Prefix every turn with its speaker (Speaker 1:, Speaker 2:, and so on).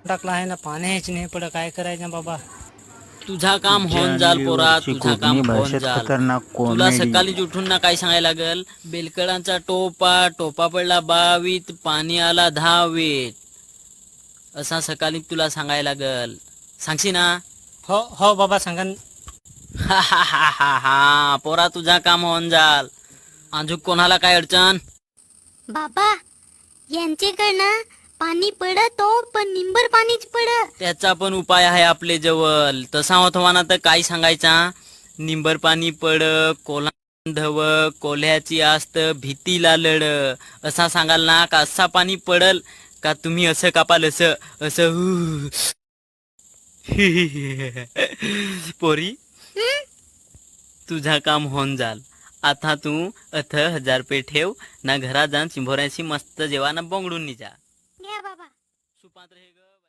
Speaker 1: टाकला आहे ना, पाण्याच नाही पड, काय करायचं बाबा.
Speaker 2: तुझा काम होऊन जाल पोरा, तुझा काम होऊन
Speaker 3: भाषेत
Speaker 2: जाल.
Speaker 3: खतरनाक
Speaker 2: तुला
Speaker 3: कॉमेडी.
Speaker 2: सकाळीच उठून ना काय सांगायला लागल, बेलकडांचा टोपा पडला 22, पाणी आला 10. असा सकाळी तुला सांगायला लागल. सांगशी ना?
Speaker 1: हो हो बाबा सांगा.
Speaker 2: हा हा हा हा हा, पोरा तुझा काम होऊन जाल. अजून कोणाला काय अडचण?
Speaker 4: बाबा यांच्याकडनं पाणी पडतो, पण निंबर पाणीच पडत.
Speaker 2: त्याचा पण उपाय आहे आपले जवळ. तसा होतवाना तर काय सांगायचा, निंबर पाणी पड, कोल्हा कोल्ह्याची आस्त भीतीला लढ, असा सांगाल ना का असा पाणी पडल का तुम्ही असं कापाल, असं असं पोरी तुझा काम होऊन जाल. आता तू 1000 रुपये ठेव ना, घरात जाऊन चिंभोऱ्याशी मस्त जेवाना बोंगडून जा.
Speaker 4: घ्या बाबा.
Speaker 2: सुपात्र हे